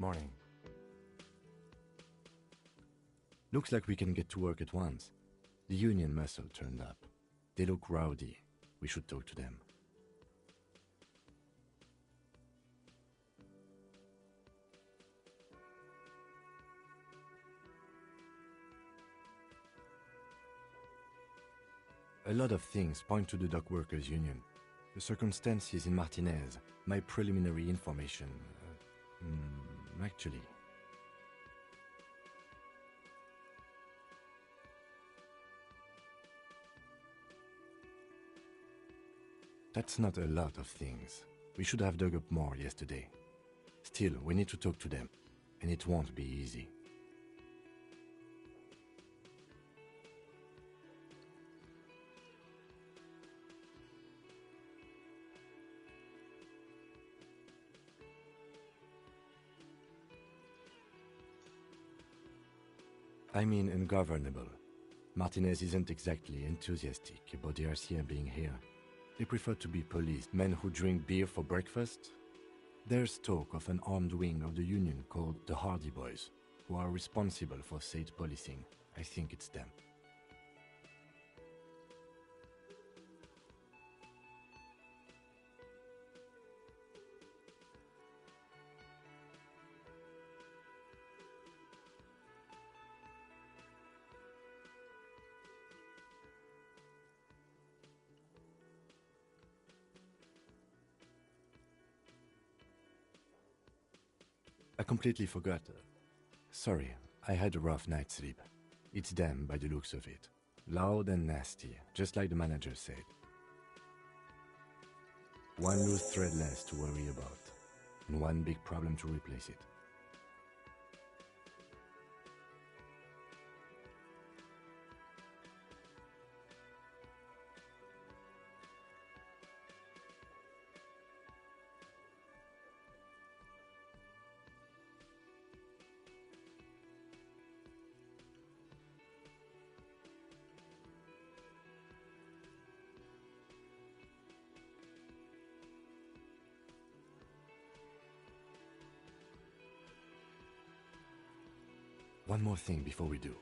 Morning. Looks like we can get to work at once. The union muscle turned up. They look rowdy. We should talk to them. A lot of things point to the dock workers' union. The circumstances in Martinez, my preliminary information. Actually. That's not a lot of things. We should have dug up more yesterday. Still, we need to talk to them, and it won't be easy. I mean ungovernable. Martinez isn't exactly enthusiastic about the RCM being here. They prefer to be policed. Men who drink beer for breakfast? There's talk of an armed wing of the union called the Hardy Boys, who are responsible for state policing. I think it's them. I completely forgot. Sorry, I had a rough night's sleep. It's them by the looks of it. Loud and nasty, just like the manager said. One loose thread less to worry about, and one big problem to replace it. One more thing before we do.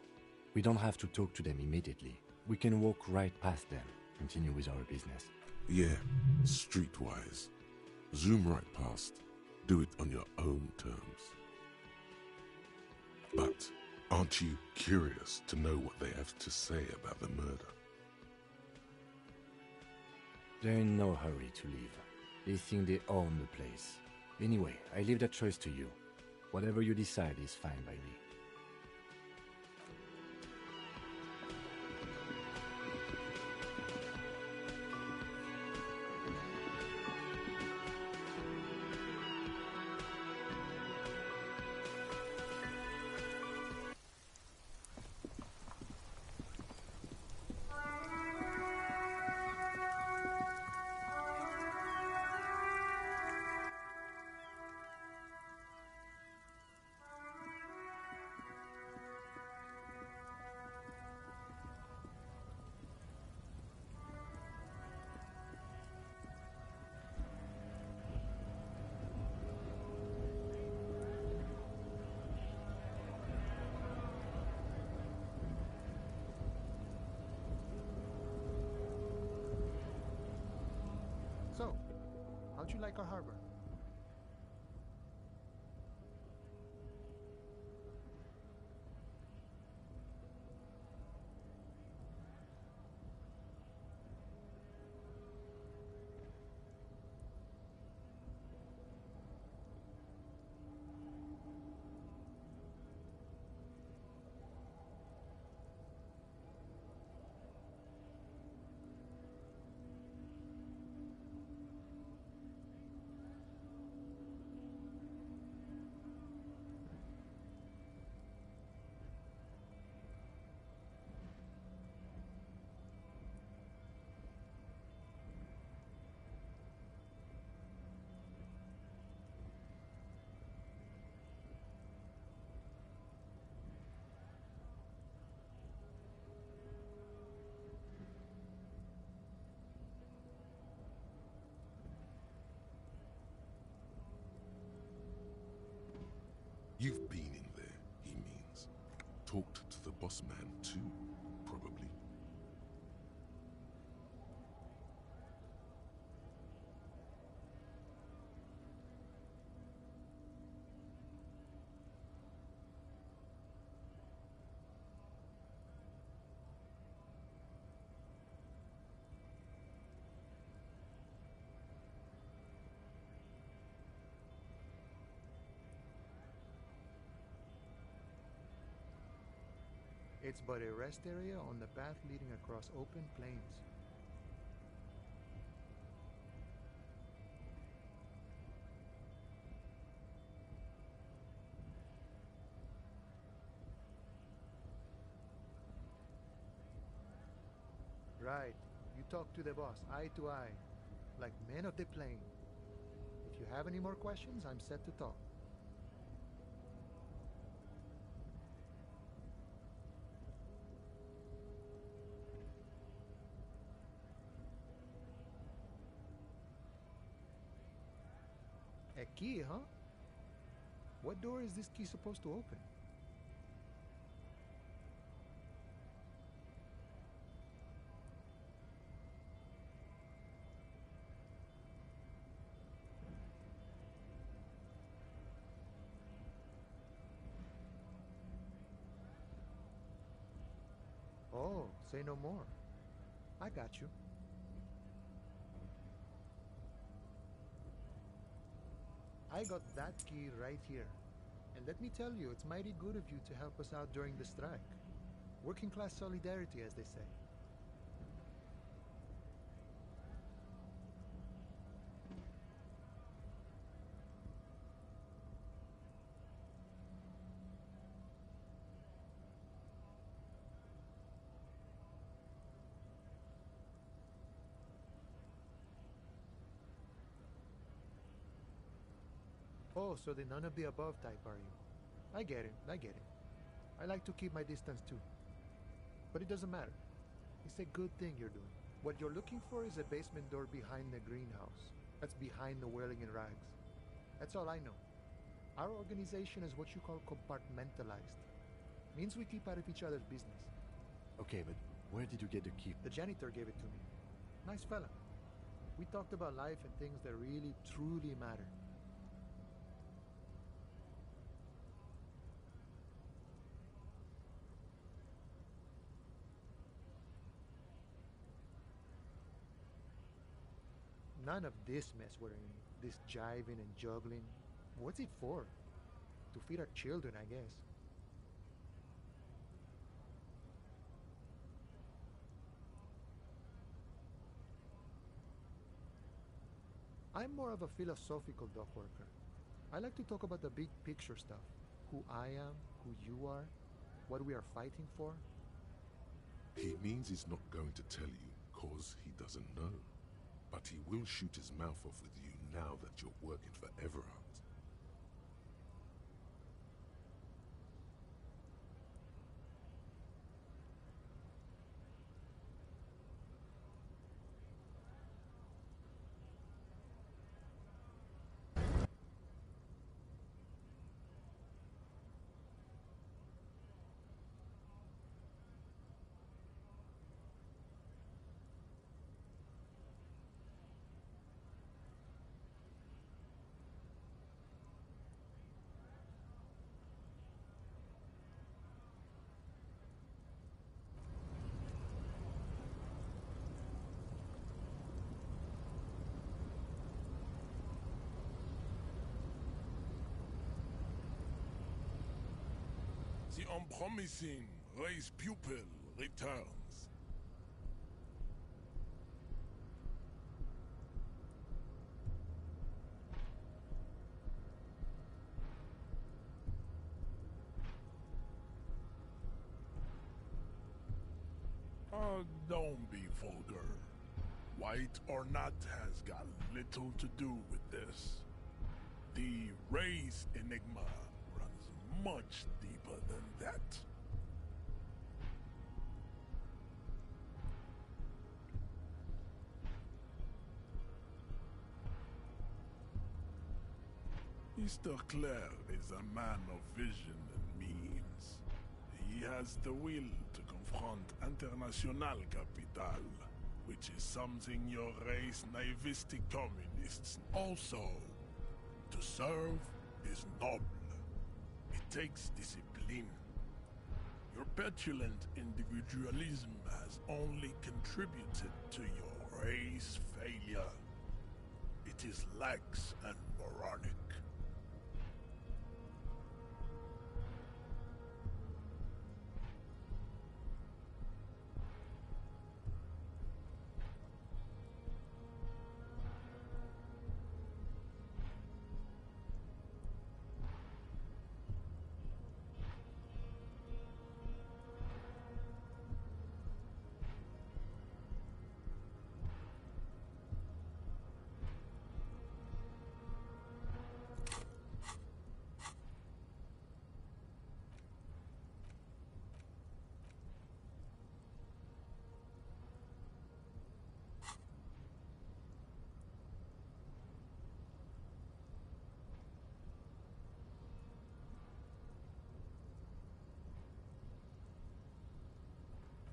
We don't have to talk to them immediately. We can walk right past them, continue with our business. Yeah, streetwise. Zoom right past. Do it on your own terms. But aren't you curious to know what they have to say about the murder? They're in no hurry to leave. They think they own the place. Anyway, I leave that choice to you. Whatever you decide is fine by me. So, how'd you like our harbor? You've been in there, he means. Talked to the boss man too, probably. It's but a rest area on the path leading across open plains. Right. You talk to the boss, eye to eye, like men of the plain. If you have any more questions, I'm set to talk. A key, huh? What door is this key supposed to open? Oh, say no more. I got you. I got that key right here. And let me tell you, it's mighty good of you to help us out during the strike. Working class solidarity, as they say. Oh, so the none of the above type are you? I get it, I get it. I like to keep my distance too. But it doesn't matter. It's a good thing you're doing. What you're looking for is a basement door behind the greenhouse. That's behind the whirling in rags. That's all I know. Our organization is what you call compartmentalized. Means we keep out of each other's business. Okay, but where did you get the key? The janitor gave it to me. Nice fella. We talked about life and things that really, truly matter. None of this mess we're in. This jiving and juggling. What's it for? To feed our children, I guess. I'm more of a philosophical dock worker. I like to talk about the big picture stuff. Who I am, who you are, what we are fighting for. He means he's not going to tell you, cause he doesn't know. But he will shoot his mouth off with you now that you're working for Everard. The unpromising race pupil returns. Don't be vulgar. White or not has got little to do with this. The race enigma runs much deeper than that. Mr. Clare is a man of vision and means. He has the will to confront International Capital, which is something your race naivistic communists also. To serve is noble. It takes discipline. Your petulant individualism has only contributed to your race failure. It is lax and moronic.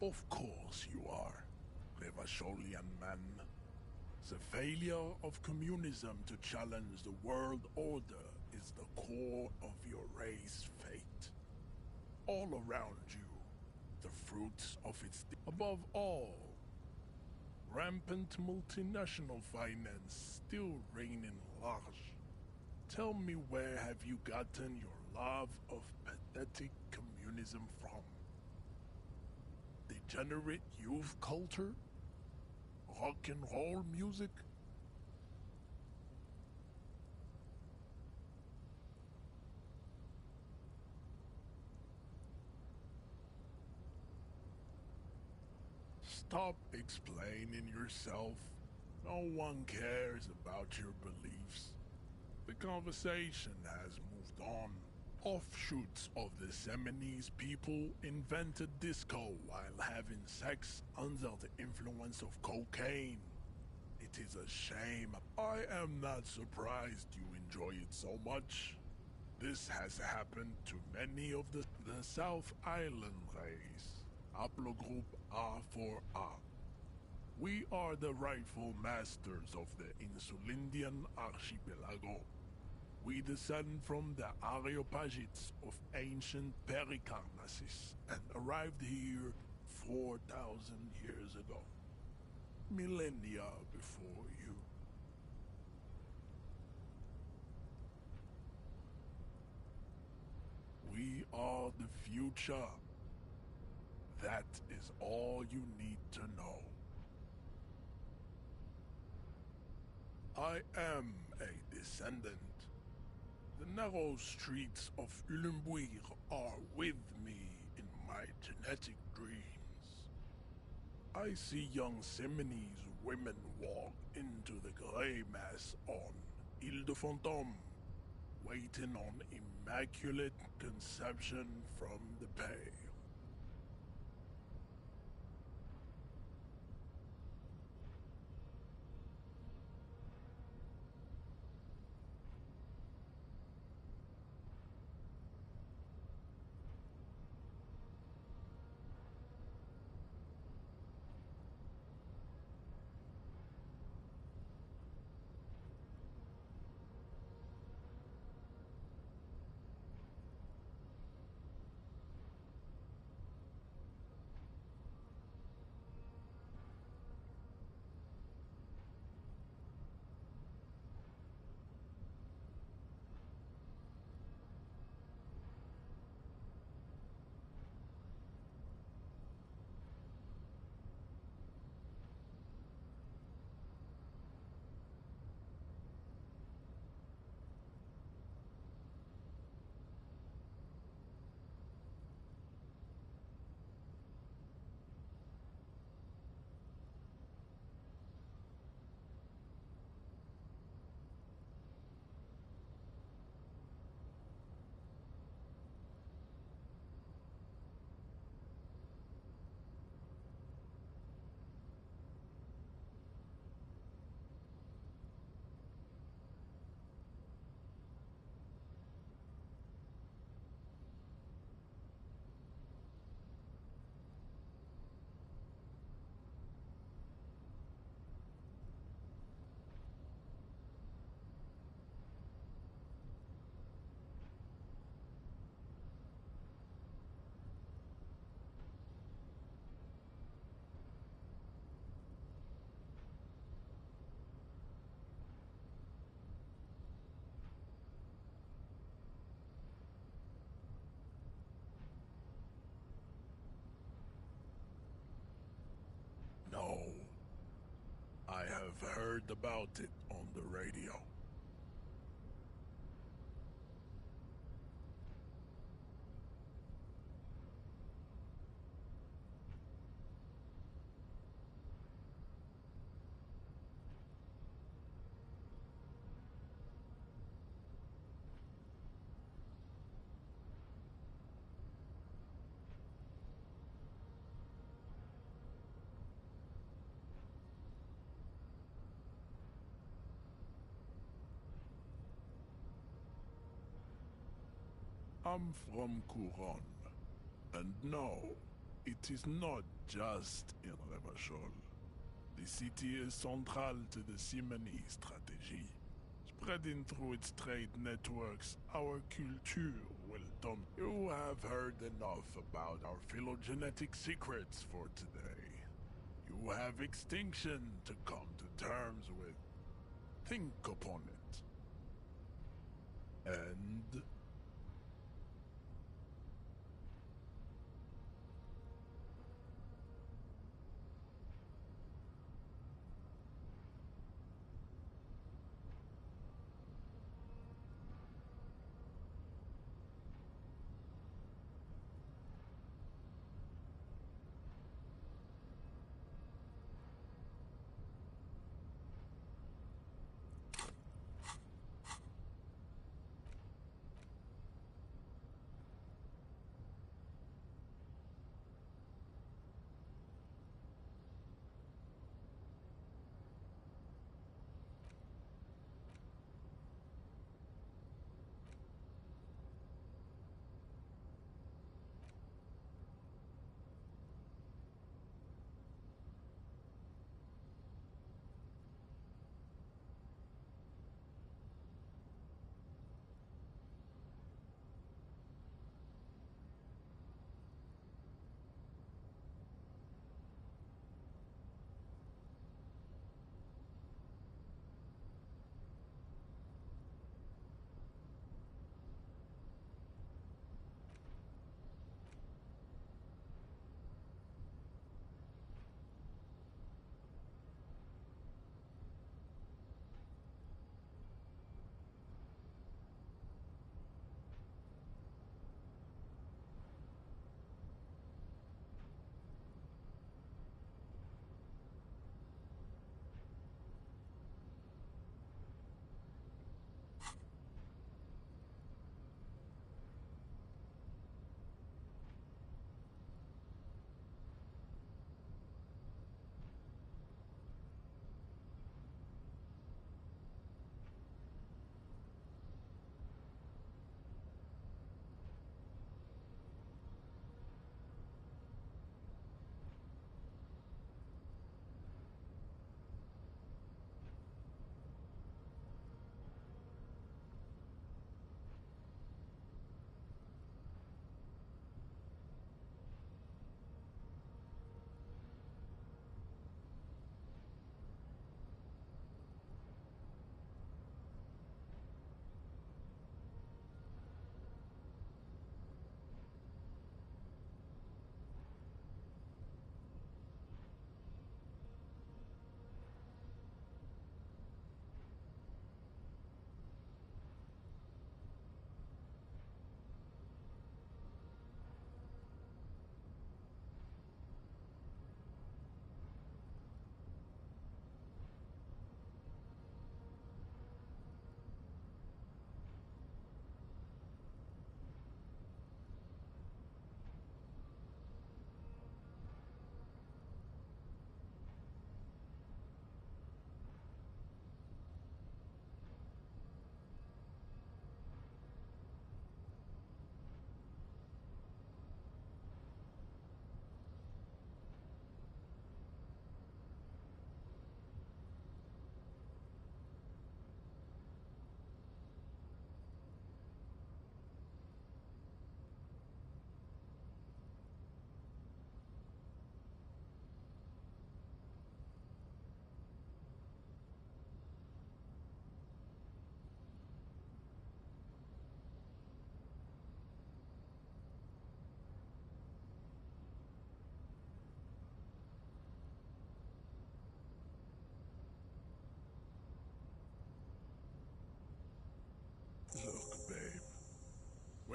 Of course you are, Revacholian man. The failure of communism to challenge the world order is the core of your race fate. All around you, the fruits of its... Above all, rampant multinational finance still reigning large. Tell me, where have you gotten your love of pathetic communism from? Degenerate youth culture? Rock and roll music? Stop explaining yourself. No one cares about your beliefs. The conversation has moved on. Offshoots of the Seminoles people invented disco while having sex under the influence of cocaine. It is a shame. I am not surprised you enjoy it so much. This has happened to many of the South Island race. Haplogroup A4A. We are the rightful masters of the Insulindian archipelago. We descend from the Areopagites of ancient Pericarnassus and arrived here 4,000 years ago. Millennia before you. We are the future. That is all you need to know. I am a descendant. The narrow streets of Ulimbuir are with me in my genetic dreams. I see young Seminoles women walk into the grey mass on Ile de Fantôme, waiting on immaculate conception from the pale. have heard about it on the radio. I'm from Couronne. And no, it is not just in Revachol. The city is central to the Simony strategy. Spreading through its trade networks, our culture will dump. You have heard enough about our phylogenetic secrets for today. You have extinction to come to terms with. Think upon it. And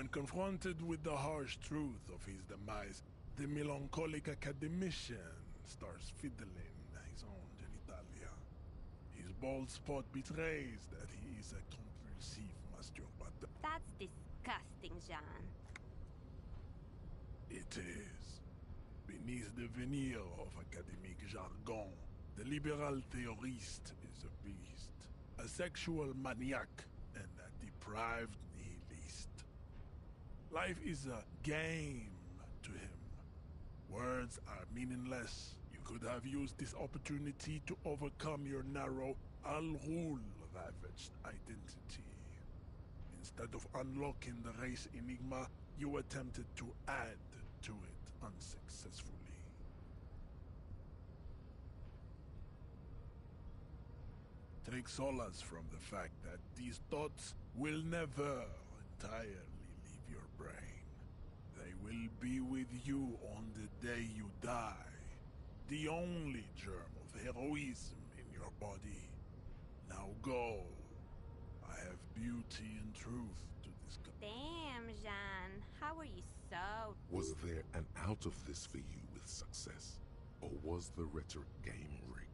When confronted with the harsh truth of his demise, the melancholic academician starts fiddling his own genitalia. His bald spot betrays that he is a compulsive masturbator. That's disgusting, Jean. It is. Beneath the veneer of academic jargon, the liberal theorist is a beast, a sexual maniac, and a deprived nihilist. Life is a game to him. Words are meaningless. You could have used this opportunity to overcome your narrow, Al-Ghul-ravaged identity. Instead of unlocking the race enigma, you attempted to add to it unsuccessfully. Take solace from the fact that these thoughts will never entirely leave your brain. They will be with you on the day you die. The only germ of heroism in your body. Now go. I have beauty and truth to discuss. Damn, Jean. How are you so... Was there an out of this for you with success? Or was the rhetoric game rigged?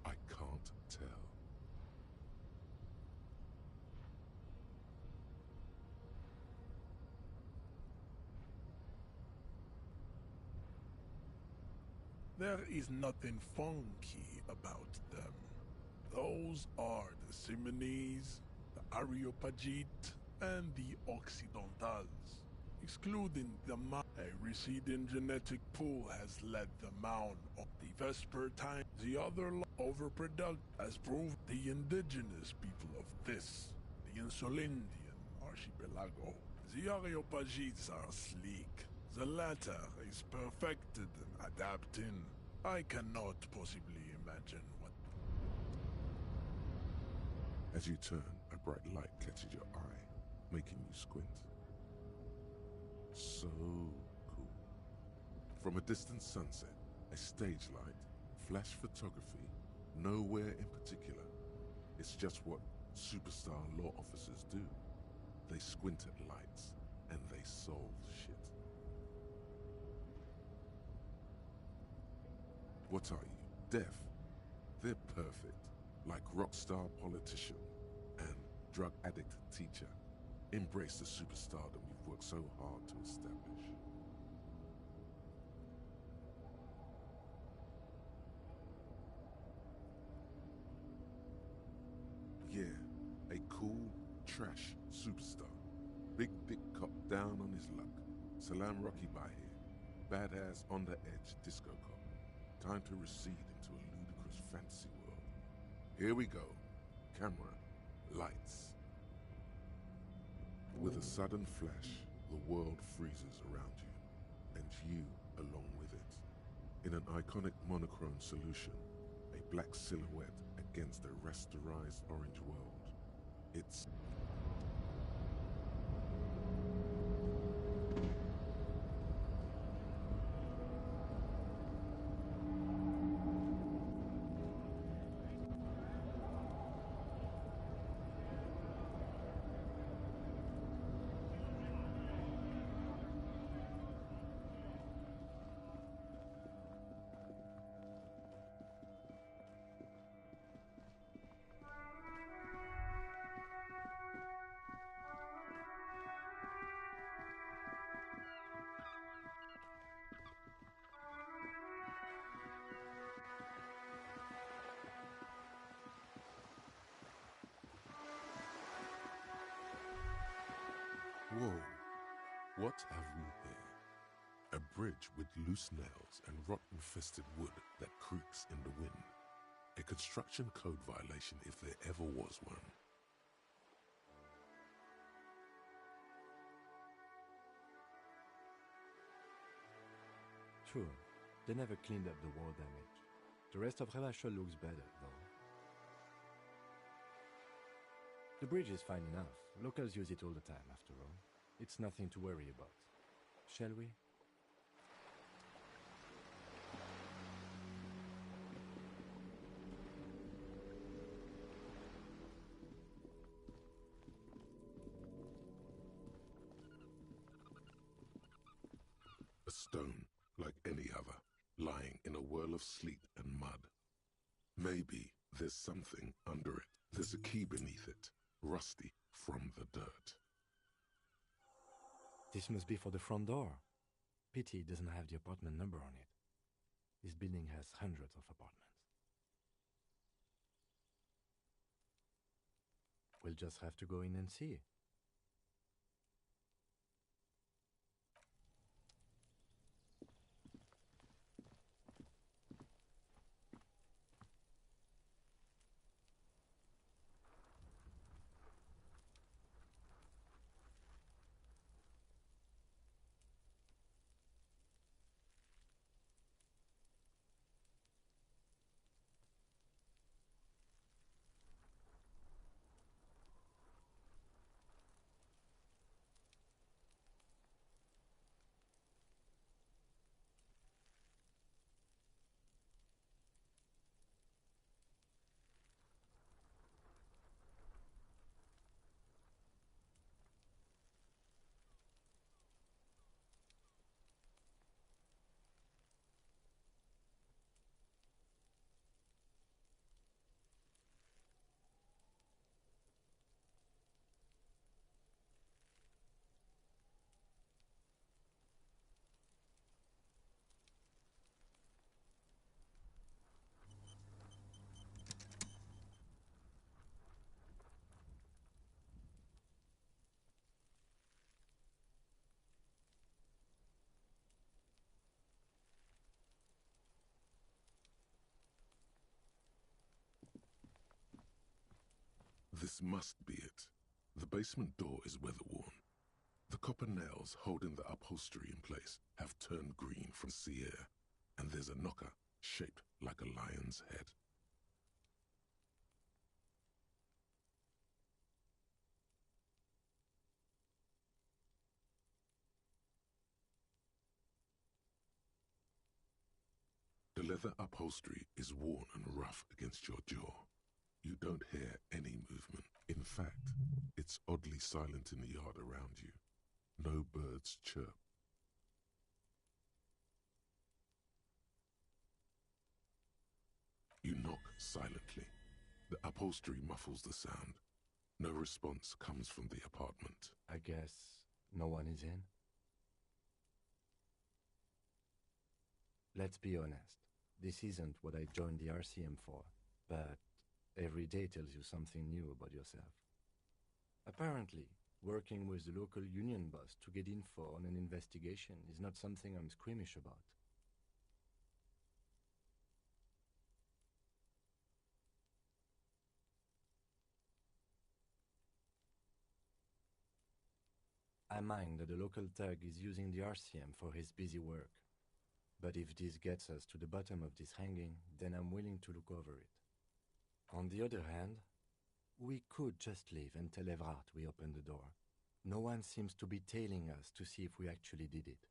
I can't tell. There is nothing funky about them. Those are the Simonese, the Areopagite, and the Occidentals. Excluding the a receding genetic pool has led the mound of the Vespertine. The other overproduct has proved the indigenous people of this, the Insulindian archipelago. The Areopagites are sleek. The latter is perfected and adapting. I cannot possibly imagine what... As you turn, a bright light catches your eye, making you squint. So cool. From a distant sunset, a stage light, flash photography, nowhere in particular. It's just what superstar law officers do. They squint at lights, and they solve shit. What are you, deaf? They're perfect, like rock star politician and drug addict teacher. Embrace the superstardom we've worked so hard to establish. Yeah, a cool, trash superstar. Big dick cop down on his luck. Salam Rocky by here. Badass on the edge disco cop. Time to recede into a ludicrous fantasy world. Here we go. Camera. Lights. With a sudden flash, the world freezes around you, and you along with it. In an iconic monochrome solution, a black silhouette against a rasterized orange world. It's... Whoa, what have we here? A bridge with loose nails and rot-infested wood that creaks in the wind. A construction code violation if there ever was one. True, they never cleaned up the war damage. The rest of Revachol looks better, though. The bridge is fine enough. Locals use it all the time, after all. It's nothing to worry about. Shall we? A stone like any other, lying in a whirl of sleet and mud. Maybe there's something under it. There's a key beneath it, rusty from the dirt. This must be for the front door. Pity it doesn't have the apartment number on it. This building has hundreds of apartments. We'll just have to go in and see. This must be it. The basement door is weather-worn. The copper nails holding the upholstery in place have turned green from sea air, and there's a knocker shaped like a lion's head. The leather upholstery is worn and rough against your jaw. You don't hear any movement. In fact, it's oddly silent in the yard around you. No birds chirp. You knock silently. The upholstery muffles the sound. No response comes from the apartment. I guess no one is in. Let's be honest. This isn't what I joined the RCM for, but every day tells you something new about yourself. Apparently, working with the local union boss to get info on an investigation is not something I'm squeamish about. I mind that the local thug is using the RCM for his busy work. But if this gets us to the bottom of this hanging, then I'm willing to look over it. On the other hand, we could just leave and tell Evrart we opened the door. No one seems to be tailing us to see if we actually did it.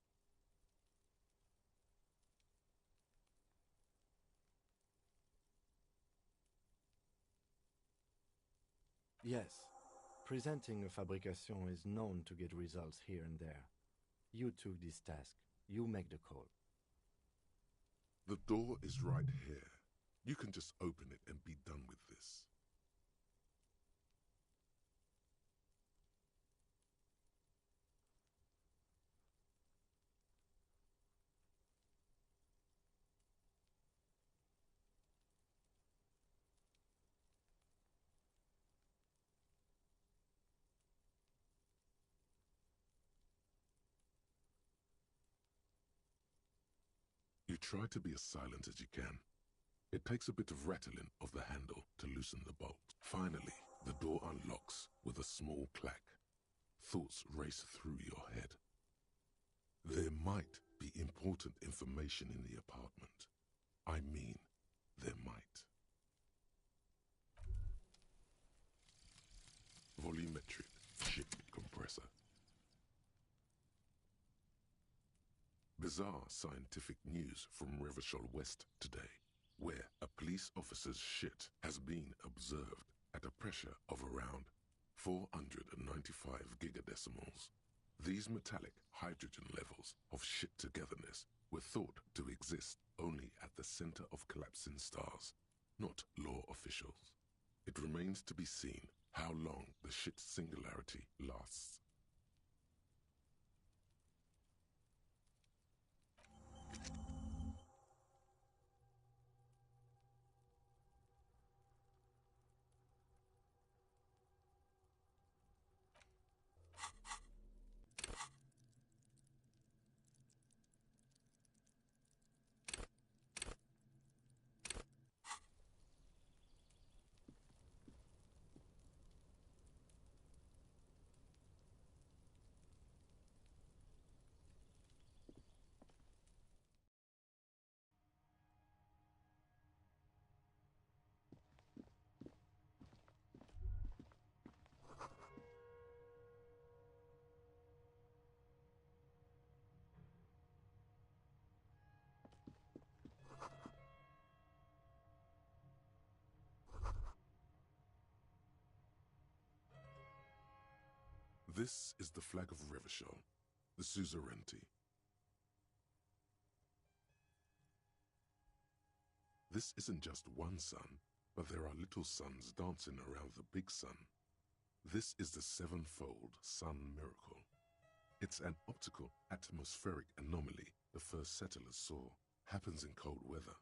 Yes, presenting a fabrication is known to get results here and there. You took this task. You make the call. The door is right here. You can just open it and be done with this. You try to be as silent as you can. It takes a bit of rattling of the handle to loosen the bolt. Finally, the door unlocks with a small clack. Thoughts race through your head. There might be important information in the apartment. I mean, there might. Volumetric chip compressor. Bizarre scientific news from Revachol West today, where a police officer's shit has been observed at a pressure of around 495 gigadecimals. These metallic hydrogen levels of shit togetherness were thought to exist only at the center of collapsing stars, not law officials. It remains to be seen how long the shit singularity lasts. This is the flag of Revachol, the suzerainty. This isn't just one sun, but there are little suns dancing around the big sun. This is the sevenfold sun miracle. It's an optical atmospheric anomaly the first settlers saw. Happens in cold weather.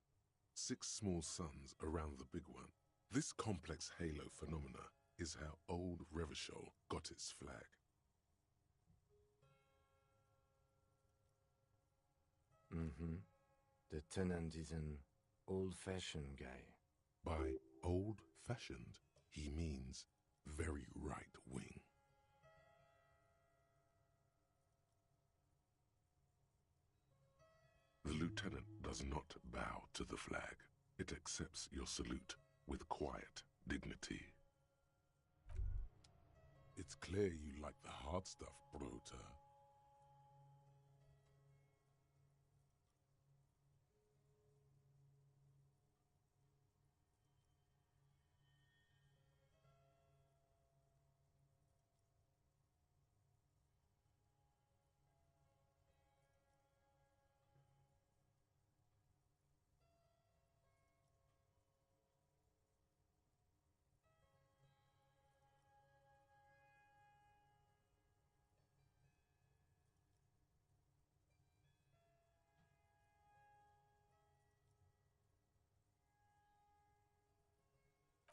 6 small suns around the big one. This complex halo phenomena is how old Revachol got its flag. The tenant is an old-fashioned guy. By old-fashioned, he means very right-wing. The lieutenant does not bow to the flag. It accepts your salute with quiet dignity. It's clear you like the hard stuff, Brota.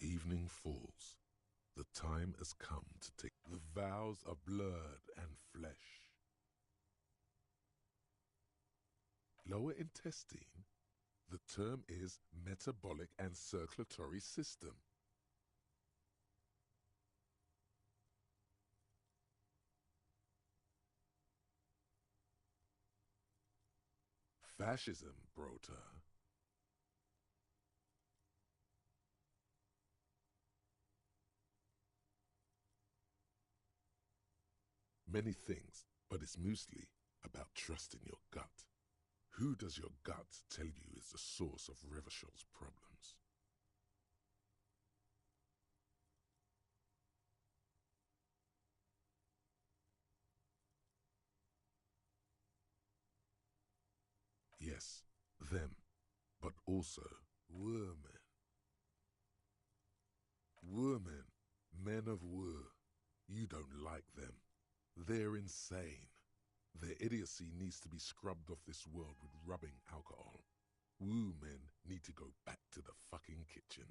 Evening falls. The time has come to take. The vows are blood and flesh. Lower intestine, the term is metabolic and circulatory system. Fascism, Brota. Many things, but it's mostly about trusting your gut. Who does your gut tell you is the source of Revachol's problems? Yes, them, but also Women. Women, men of Wu. You don't like them. They're insane. Their idiocy needs to be scrubbed off this world with rubbing alcohol. Wu men need to go back to the fucking kitchen.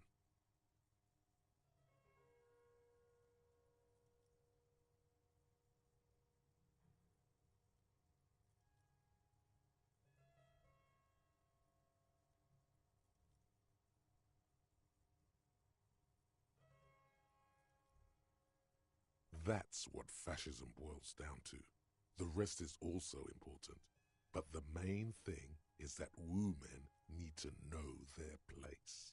That's what fascism boils down to. The rest is also important. But the main thing is that Wu men need to know their place.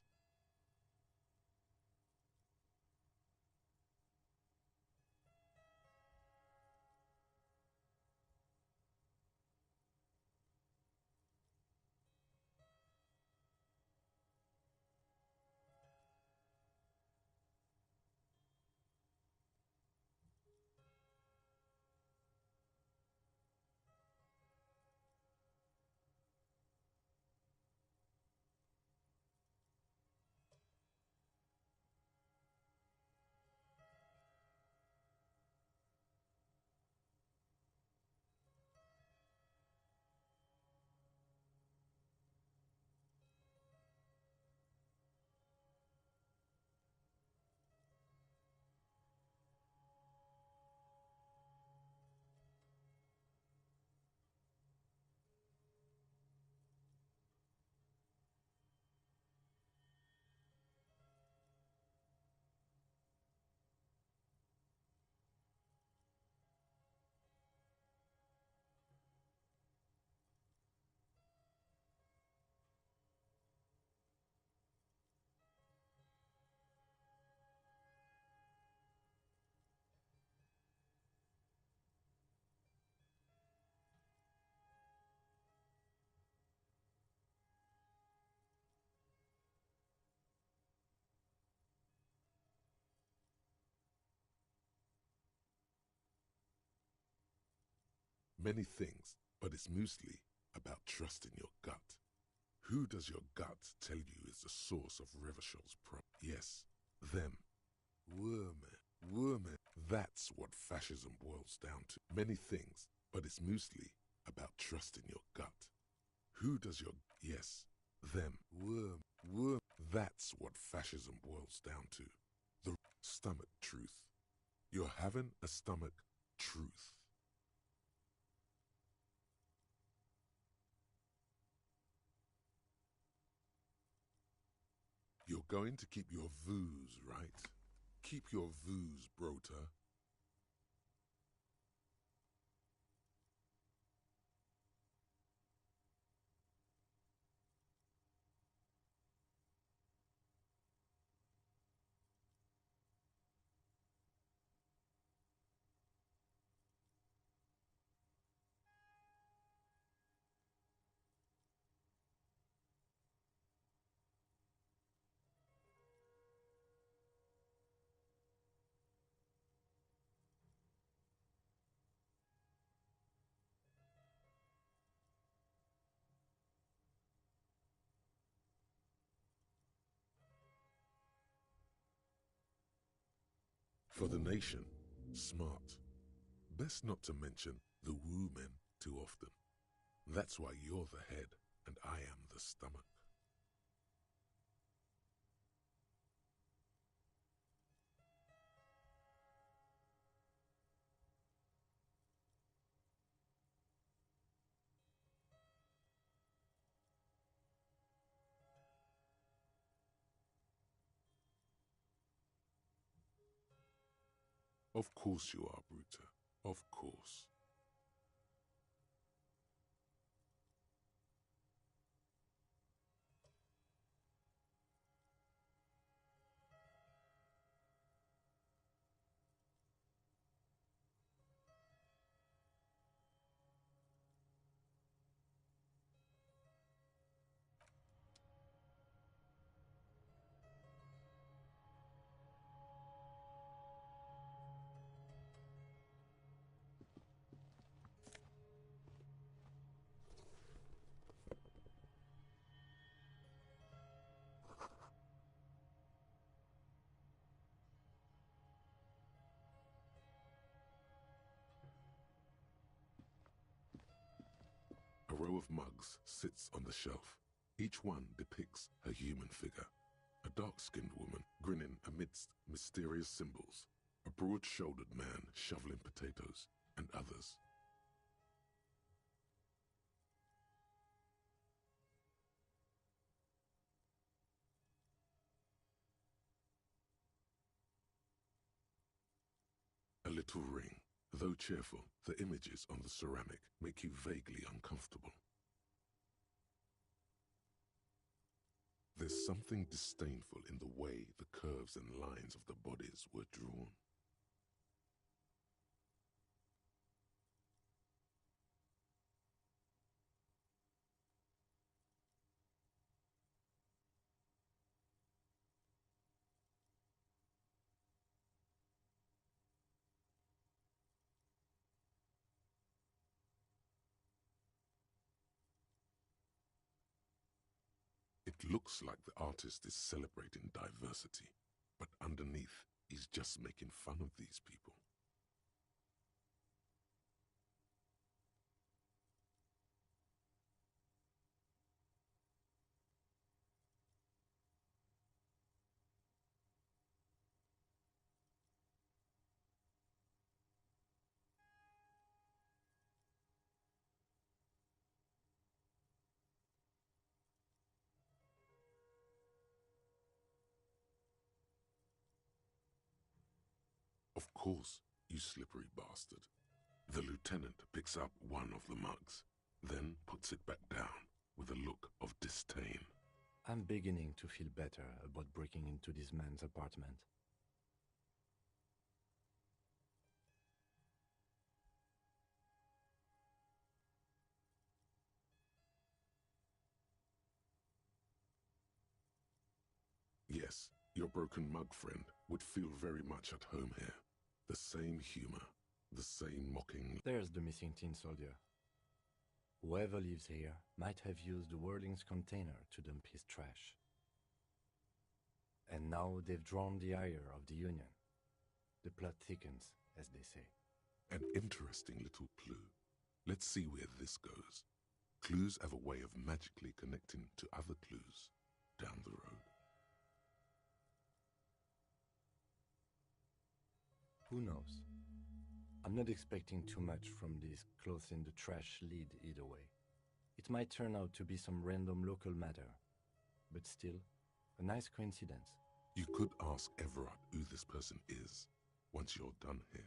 Many things, but it's mostly about trusting your gut. Who does your gut tell you is the source of Revishal's problem? Yes, them. Women. That's what fascism boils down to. Many things, but it's mostly about trusting your gut. Who does your... Yes, them. That's what fascism boils down to. The stomach truth. You're having a stomach truth. You're going to keep your vooz, right? Keep your vooz, brota. For the nation, smart. Best not to mention the woo men too often. That's why you're the head and I am the stomach. Of course you are, Bruta. Of course. A row of mugs sits on the shelf. Each one depicts a human figure. A dark-skinned woman grinning amidst mysterious symbols. A broad-shouldered man shoveling potatoes, and others. A little ring. Though cheerful, the images on the ceramic make you vaguely uncomfortable. There's something disdainful in the way the curves and lines of the bodies were drawn. It looks like the artist is celebrating diversity, but underneath, he's just making fun of these people. Of course, you slippery bastard. The lieutenant picks up one of the mugs, then puts it back down with a look of disdain. I'm beginning to feel better about breaking into this man's apartment. Yes, your broken mug friend would feel very much at home here. The same humor, The same mocking... There's the missing tin soldier. Whoever lives here might have used the Whirling's container to dump his trash. And now they've drawn the ire of the Union. The plot thickens, as they say. An interesting little clue. Let's see where this goes. Clues have a way of magically connecting to other clues down the road. Who knows? I'm not expecting too much from this clothes in the trash lead either way. It might turn out to be some random local matter, but still, a nice coincidence. You could ask Everard who this person is once you're done here.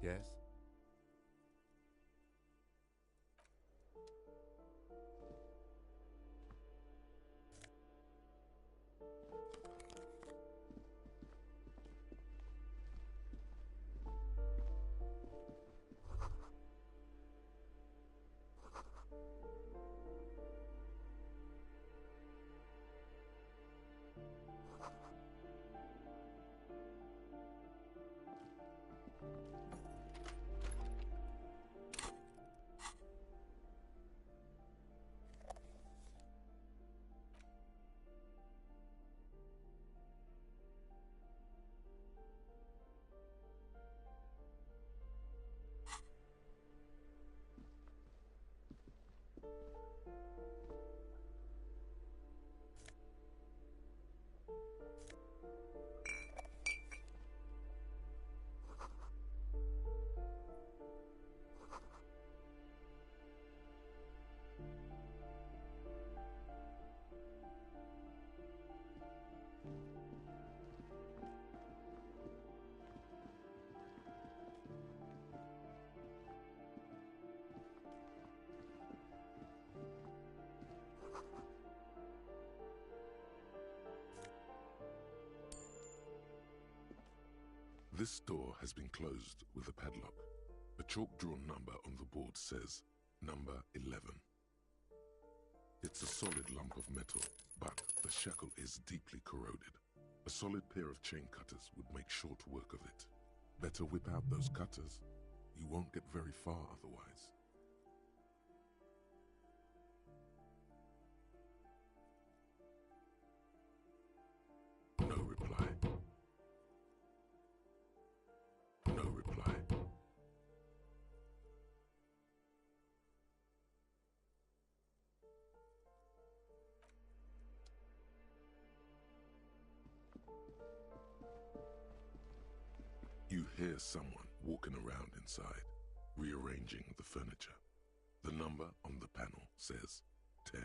Yes? This door has been closed with a padlock. A chalk-drawn number on the board says, number 11. It's a solid lump of metal, but the shackle is deeply corroded. A solid pair of chain cutters would make short work of it. Better whip out those cutters. You won't get very far otherwise. No reply. No reply. You hear someone walking around inside, rearranging the furniture. The number on the panel says 10.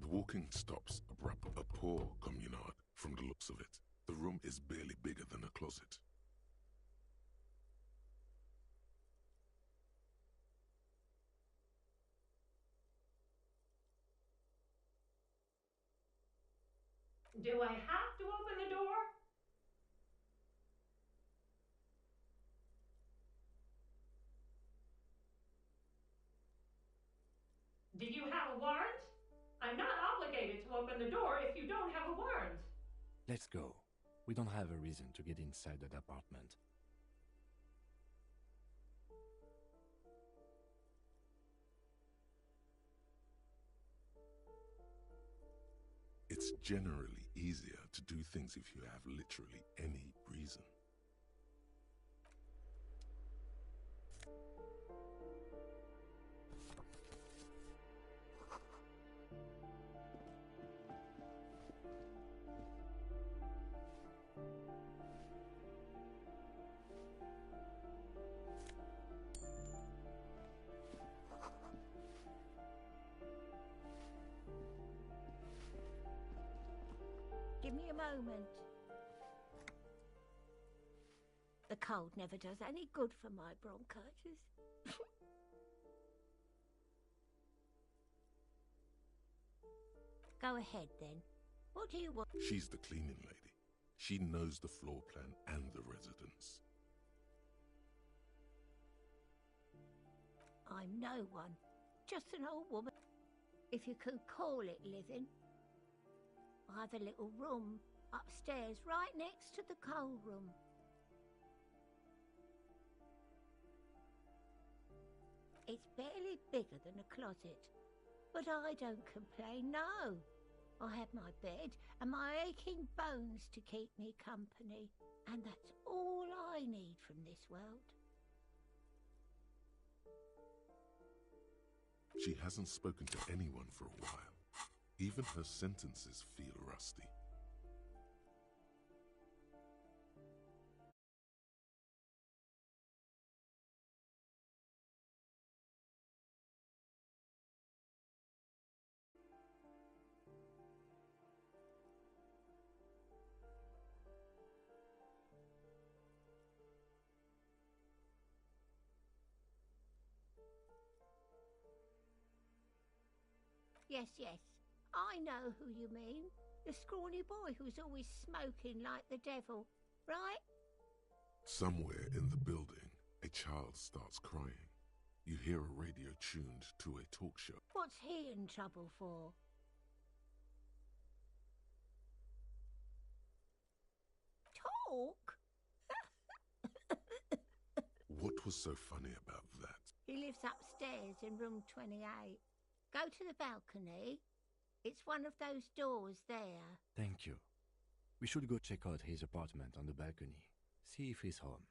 The walking stops abrupt, a poor communard from the looks of it. The room is barely bigger than a closet. Do I have to open the door? Do you have a warrant? I'm not obligated to open the door if you don't have a warrant. Let's go. We don't have a reason to get inside that apartment. It's generally easier to do things if you have literally any reason. Give me a moment. The cold never does any good for my bronchitis. Go ahead, then. What do you want? She's the cleaning lady. She knows the floor plan and the residence. I'm no one. Just an old woman. If you can call it living. I have a little room upstairs right next to the coal room. It's barely bigger than a closet, but I don't complain, no. I have my bed and my aching bones to keep me company, and that's all I need from this world. She hasn't spoken to anyone for a while. Even her sentences feel rusty. Yes, yes. I know who you mean. The scrawny boy who's always smoking like the devil, right? Somewhere in the building, a child starts crying. You hear a radio tuned to a talk show. What's he in trouble for? Talk? What was so funny about that? He lives upstairs in room 28. Go to the balcony. It's one of those doors there. Thank you. We should go check out his apartment on the balcony. See if he's home.